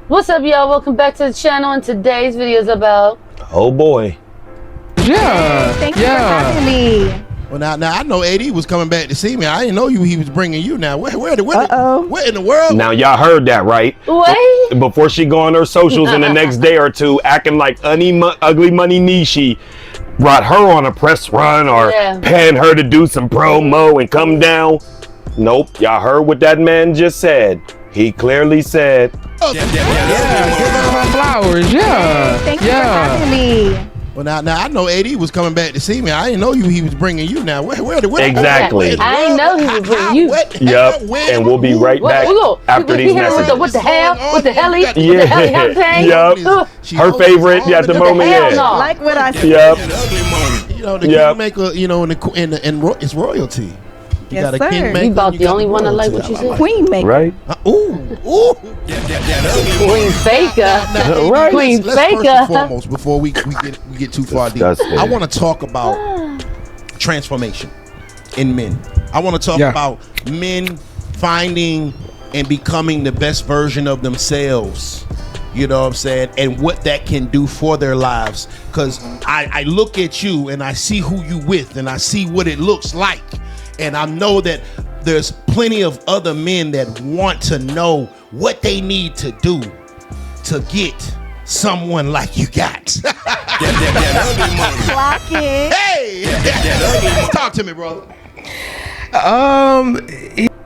What's up, y'all? Welcome back to the channel, and today's video is about... Oh boy. Yeah. Thank you for having me. Well, now I know AD was coming back to see me. I didn't know he was bringing you. Now where in the world? Now y'all heard that, right? Wait. Before she go on her socials in the next day or two, acting like ugly money Nishi brought her on a press run or paying her to do some promo and come down. Nope, y'all heard what that man just said. He clearly said, Okay. Thank you for having me. Well, now I know AD was coming back to see me. I didn't know he was bringing you. Now where Exactly. I didn't know he was bringing you. Yep. And we'll be right back after these messages. What the hell? What the hell? Yeah. Yep. Her favorite at the moment. hell Yeah. no. Like what I said. Yep. You know the kingmaker. You know, it's royalty. You Yes, got a sir. kingmaker. You about and the got only one I like what royalty. you said. Queen maker. Right. Ooh. Queen Faker. Right. Queen Let's first and Faker. foremost, before we get too far deep, Disgusting. I want to talk about transformation in men. I want to talk about men finding and becoming the best version of themselves. You know what I'm saying? And what that can do for their lives. Because I look at you and I see who you with and I see what it looks like. And I know that there's plenty of other men that want to know what they need to do to get someone like you got. Clock it. Hey! Talk to me, brother.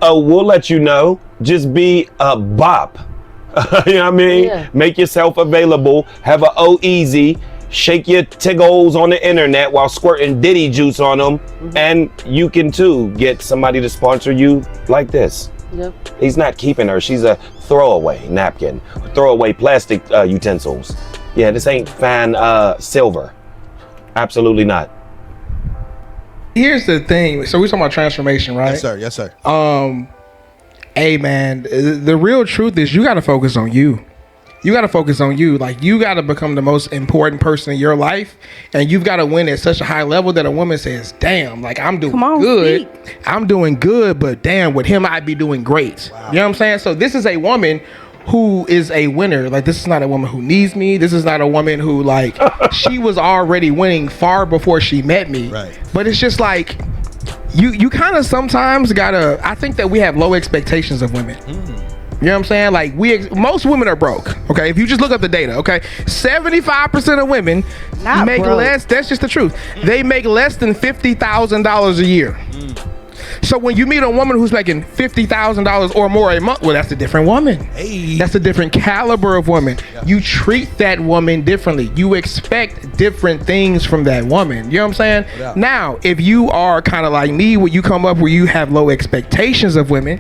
We'll let you know. Just be a bop. You know what I mean? Yeah. Make yourself available. Have a easy. Shake your tiggles on the internet while squirting Diddy juice on them. And you can too get somebody to sponsor you like this. Yep. He's not keeping her. She's a throwaway napkin. Throwaway plastic utensils. Yeah, this ain't fine silver. Absolutely not. Here's the thing. So we're talking about transformation, right? Yes, sir. Hey man, the real truth is you got to focus on you. You got to focus on you. Like, you got to become the most important person in your life, and you've got to win at such a high level that a woman says, damn, like, I'm doing good. Speak. I'm doing good, but damn, with him, I'd be doing great. Wow. You know what I'm saying? So this is a woman who is a winner. Like, this is not a woman who needs me. This is not a woman who, like, she was already winning far before she met me. Right. But it's just like, you kind of sometimes gotta, I think that we have low expectations of women. You know what I'm saying? Like, most women are broke. Okay, if you just look up the data, okay, 75% of women Not make broke. less. That's just the truth. They make less than $50,000 a year. So when you meet a woman who's making $50,000 or more a month, well, that's a different woman. Hey. That's a different caliber of woman. You treat that woman differently. You expect different things from that woman. You know what I'm saying? Yeah. Now, if you are kind of like me, where you come up where you have low expectations of women,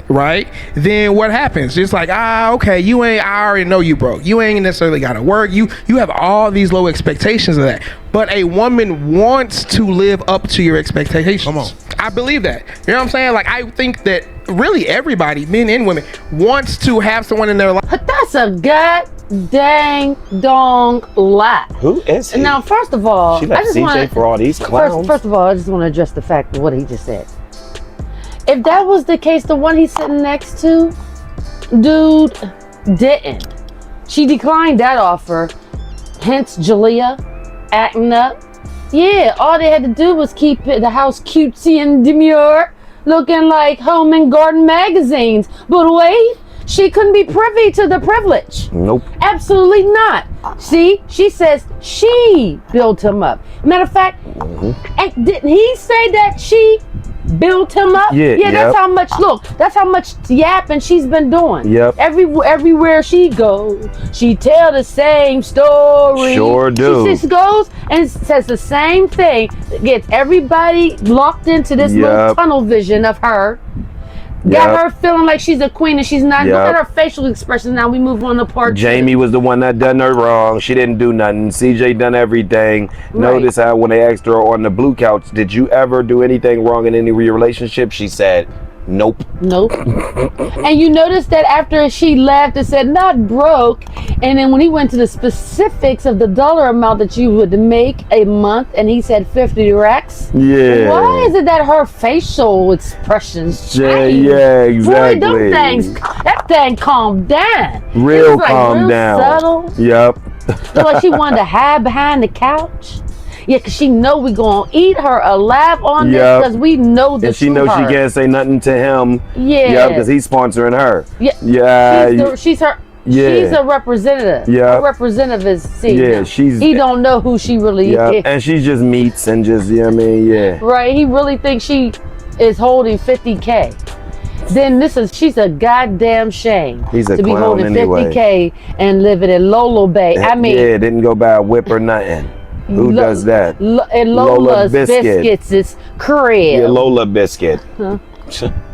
right? Then what happens? It's like, okay, I already know you broke. You ain't necessarily gotta work. You have all these low expectations of that. But a woman wants to live up to your expectations. Come on. I believe that. You know what I'm saying? Like, I think that really everybody, men and women, wants to have someone in their life. That's a god dang dong lie. Who is he? Now, first of all, She left CJ for all these clowns. First of all, I just want to address the fact of what he just said. If that was the case, the one he's sitting next to, dude, didn't. She declined that offer. Hence, Jalea acting up. Yeah, all they had to do was keep the house cutesy and demure, looking like Home and Garden magazines. But wait, she couldn't be privy to the privilege. Nope. Absolutely not. See, she says she built him up. Matter of fact, and didn't he say that she built him up? Yeah, that's how much, look, that's how much yapping she's been doing. Yep. Everywhere she goes, she tell the same story. Sure do. She just goes and says the same thing, gets everybody locked into this little tunnel vision of her. Got her feeling like she's a queen and she's not. Look at her facial expressions now. We move on to part Jamie two. was the one that done her wrong. She didn't do nothing. CJ done everything. Right. Notice how when they asked her on the blue couch, did you ever do anything wrong in any of your relationship? She said, nope. Nope. And you notice that after she left and said, not broke, And then when he went to the specifics of the dollar amount that you would make a month, and he said 50 racks. Yeah. Why is it that her facial expressions Yeah, change? yeah, exactly. Boy, that thing calmed down. Real It was, like, calm real down. Subtle. Yep. Looked like she wanted to hide behind the couch. Yeah, because she know we gonna eat her alive on this Yep. because we know this. And she knows she can't say nothing to him. Yeah. because he's sponsoring her. Yeah. Yeah. She's her. Yeah. She's a representative. Yeah. Her representative is C. Yeah, she's. He don't know who she really Yeah, is. and she just meets and just, you know what I mean? Yeah. Right. He really thinks she is holding 50K. Then she's a goddamn shame He's a to be clown holding anyway. 50K and living in Lolo Bay. I mean, yeah, didn't go buy a whip or nothing. Who does that? And Lola Lola's Biscuit. Biscuits is crib. Yeah, Lola Biscuit.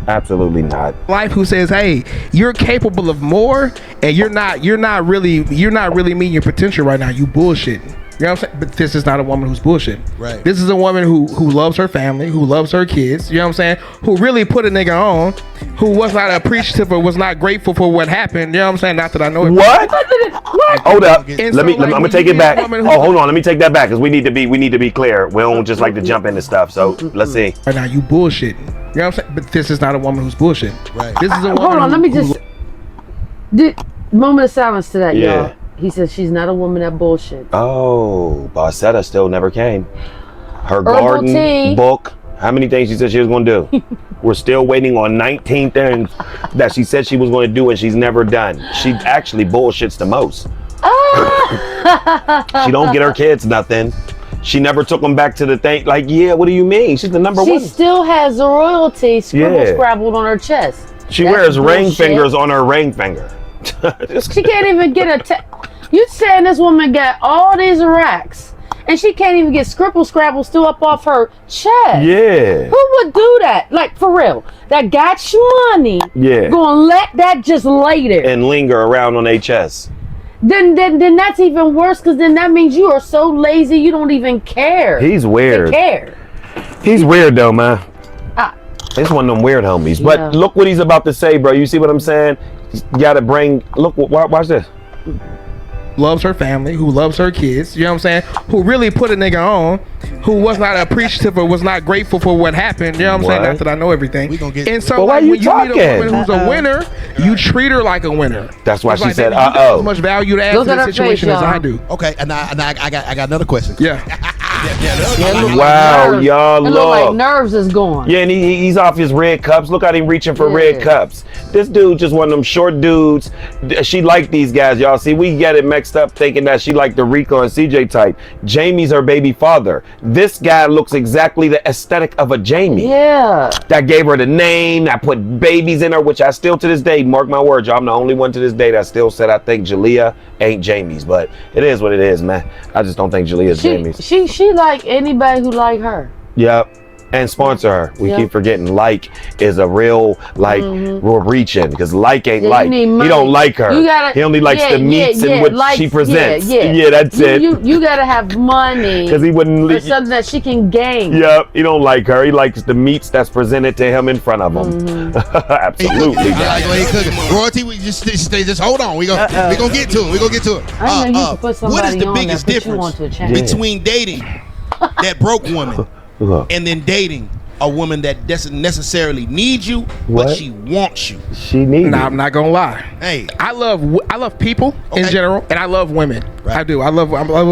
Absolutely not. Life who says, hey, you're capable of more, and you're not really meeting your potential right now. You bullshitting. You know what I'm saying? But this is not a woman who's bullshitting. Right. This is a woman who loves her family, who loves her kids. You know what I'm saying? Who really put a nigga on, who was not appreciative or was not grateful for what happened. You know what I'm saying? Not that I know it. What? Hold up. And Let me. so, like, I'm gonna when take you it meet back. a woman who- Oh, hold on. Let me take that back because we need to be clear. We don't just like to jump into stuff. So let's see. Right now, you bullshitting. You know what I'm saying? But this is not a woman who's bullshitting. Right. This is a woman. Hold on, let me just. Moment of silence to that, Yeah. y'all. He says she's not a woman that bullshit. Oh, Bossetta still never came. Her Herbal garden tea. book. How many things she said she was going to do? We're still waiting on 19 things that she said she was going to do and she's never done. She actually bullshits the most. She don't get her kids nothing. She never took them back to the thing. Like, yeah, what do you mean? She's the number She one. still has the royalty Yeah. scrabbled on her chest. She That's wears ring bullshit. fingers on her ring finger. She can't even get You saying this woman got all these racks and she can't even get Scrabble still up off her chest? Yeah. Who would do that? Like, for real. That got you money. Yeah. Gonna let that just lay there. And linger around on their chest. Then that's even worse because then that means you are so lazy you don't even care. He's to weird. care. He's weird though, man. Ah. It's one of them weird homies. Yeah. But look what he's about to say, bro. You see what I'm saying? You gotta bring. Look, watch this. Loves her family, who loves her kids, you know what I'm saying? Who really put a nigga on, who was not appreciative or was not grateful for what happened, you know what I'm saying? What? Not that I know everything. We gonna get- and so But why like, you when you meet a talking? woman who's a winner, you treat her like a winner. That's why It's she like, said, baby, you got uh-oh. as much value to add Look to at the her situation face, as I y'all. do. Okay, and I got another question. Yeah. It look Wow, nerves. y'all It look like look. nerves is gone. Yeah, and he's off his red cups. Look at him reaching for Yeah. red cups. This dude just one of them short dudes. She liked these guys, y'all. See, we get it mixed up thinking that she liked the Rico and CJ type. Jamie's her baby father. This guy looks exactly the aesthetic of a Jamie. Yeah. That gave her the name, that put babies in her, which I still to this day, mark my words, y'all, I'm the only one to this day that still said I think Jalea ain't Jamie's, but it is what it is, man. I just don't think Jalea is Jamie's. She like anybody who like her. Yep. And sponsor her. We Yeah. keep forgetting like is a real we're reaching because like ain't Yeah, you like. need He money. don't like her. You gotta- He only likes yeah, the meats yeah, and what likes- she presents. Yeah, that's it. You gotta have money Because he wouldn't for something that she can gain. Yep, he don't like her. He likes the meats that's presented to him in front of him. Mm-hmm. Absolutely. I like the way he cooking. Royalty, we just hold on. We gonna get to it. We gonna get to it. I know you can put What somebody is the on biggest that put you difference onto a channel. between dating that broke woman Look, and then dating a woman that doesn't necessarily need you, What? but she wants you? she needs Nah, I'm not gonna lie. Hey, I love people in Okay. general, and I love women. Right. I do. I love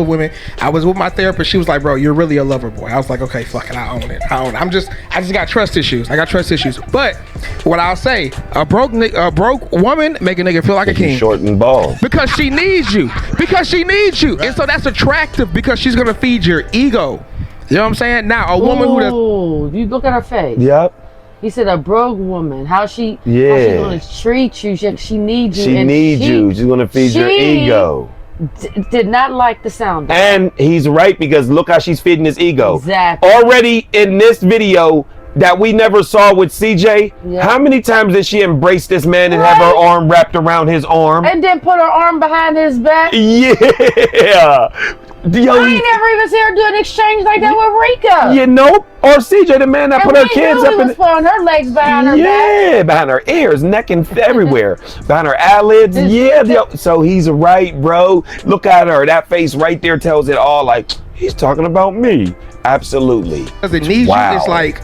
women. I was with my therapist. She was like, "Bro, you're really a lover boy." I was like, "Okay, fuck it, I own it. I just got trust issues. I got trust issues." But what I'll say, a broke woman make a nigga feel like a king. short and bald. Because she needs you. And so that's attractive because she's gonna feed your ego. You know what I'm saying? Now a woman who does. Ooh, you look at her face. Yep. He said a broke woman. How she Yeah. gonna treat you? She needs you. She and needs you. She's gonna feed your she ego. Did not like the sound of it. And he's right because look how she's feeding his ego. Exactly. Already in this video that we never saw with CJ, Yeah. how many times did she embrace this man and have her Right. arm wrapped around his arm? And then put her arm behind his back. Yeah. Yo, I ain't never even seen her do an exchange like that with Rika. you know, or CJ, the man that And put her we kids knew up he in was pulling her legs behind her back. yeah, behind her ears, neck, and everywhere, behind her eyelids. Yeah, yo, so he's right, bro. Look at her. That face right there tells it all. Like, he's talking about me. Absolutely. Because it needs Wow. you. It's like,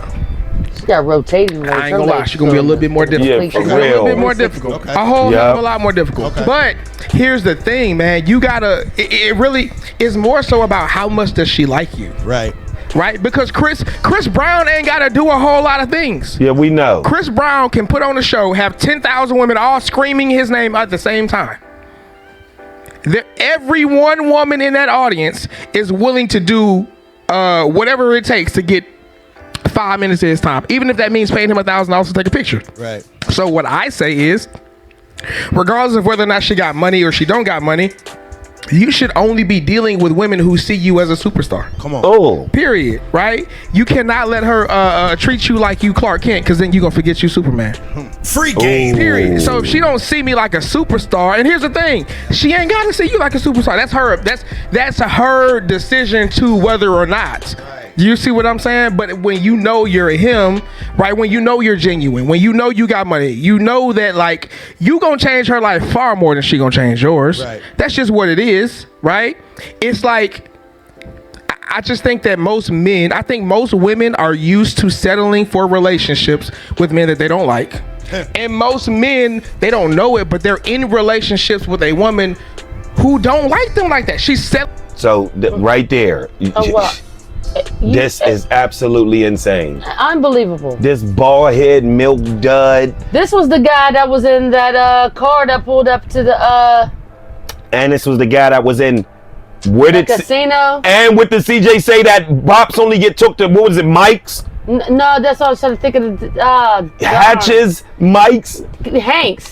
She got rotating legs. I ain't gonna lie, she's gonna be a little bit more difficult. Yeah, for She's gonna be a little real. bit more difficult. Okay. A whole Yeah. hell of a lot more difficult. Okay. But here's the thing, man. You gotta. It really is more so about how much does she like you, Right. right? Because Chris Brown ain't gotta do a whole lot of things. Yeah, we know. Chris Brown can put on a show, have 10,000 women all screaming his name at the same time. Every one woman in that audience is willing to do whatever it takes to get 5 minutes of his time, even if that means paying him $1,000 to take a picture. Right. So what I say is, regardless of whether or not she got money or she don't got money, you should only be dealing with women who see you as a superstar. Come on. Oh, Period. Right? You cannot let her treat you like you Clark Kent, because then you gonna forget you Superman. Free game. Period. So if she don't see me like a superstar, and here's the thing, she ain't gotta see you like a superstar. That's her. That's her decision to whether or not. You see what I'm saying? But when you know you're him, right? When you know you're genuine, when you know you got money, you know that like you gonna change her life far more than she gonna change yours. Right. That's just what it is, right? It's like, I just think that most women are used to settling for relationships with men that they don't like. And most men, they don't know it, but they're in relationships with a woman who don't like them like that. She's so right there. Oh, well, This is absolutely insane. unbelievable. This bald head milk dud. This was the guy that was in that car that pulled up to the And this was the guy that was in where did casino. and with the CJ say that bops only get took to, what was it, Mike's? No, that's what I was trying to think of. Hatches, Mike's,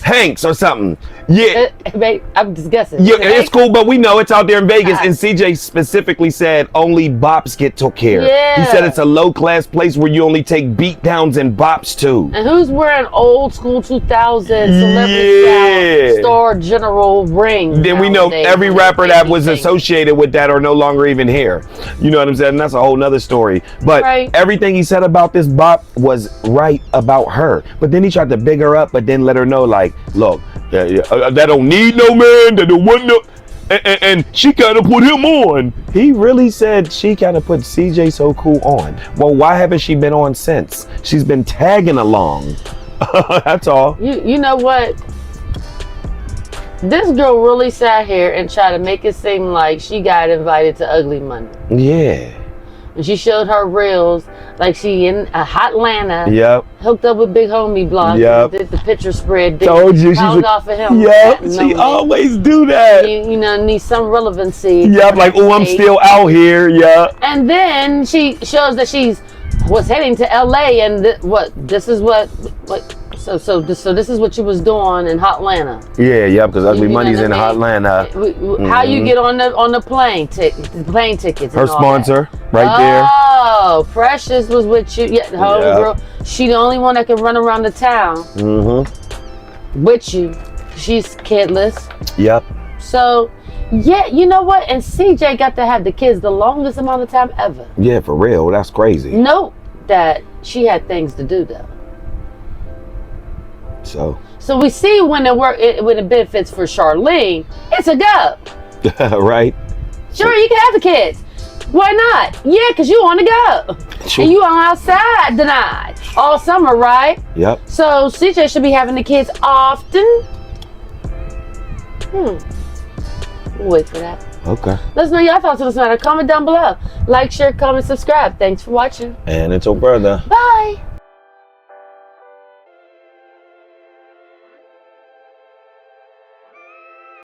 Hanks. or something. Yeah. Babe, I'm just guessing. Yeah, Is it it's Hanks? cool, but we know it's out there in Vegas. Ah. And CJ specifically said only bops get took care. Yeah. He said it's a low class place where you only take beat downs and bops too. And who's wearing old school 2000 celebrity Yeah. style Star General rings? Then we know nowadays every when rapper they that say was these things. associated with that are no longer even here. You know what I'm saying? And that's a whole nother story. But Right. everything he said about this bop was right about her. But then he tried to big her up, but then let her know, like, look, that don't need no man, that don't want no, and she kind of put him on. He really said she kind of put CJ So Cool on. Well, why haven't she been on since? She's been tagging along. That's all. You know what? This girl really sat here and tried to make it seem like she got invited to Ugly Money. Yeah. And she showed her reels like she in a Hotlanta, Yep. hooked up with Big Homie Blog, Yep. did the picture spread, Told you she's bounced off of him. Yep. with that She moment. always do that. You know, need some relevancy. Yep. Like, oh, I'm still out here. Yeah. And then she shows that was heading to LA, and this is what so this is what you was doing in Hotlanta. Yeah. Yep. Because Ugly You know Money's what in I mean? Hotlanta. How you get on the plane tickets? Her and all sponsor, that. right there. Oh, Precious was with you. Yeah, her Yeah. girl. She the only one that can run around the town with you. She's kidless. Yep. So, yeah, you know what? And CJ got to have the kids the longest amount of time ever. Yeah, for real. That's crazy. Note that she had things to do though. So we see when it benefits for Charlene, it's a go. Right? Sure, you can have the kids. Why not? Yeah, because you want to go. Sure. And you on outside tonight all summer, right? Yep. So CJ should be having the kids often. We'll wait for that. Okay. Let us know your thoughts on this matter. Comment down below. Like, share, comment, subscribe. Thanks for watching. And it's your brother. Bye.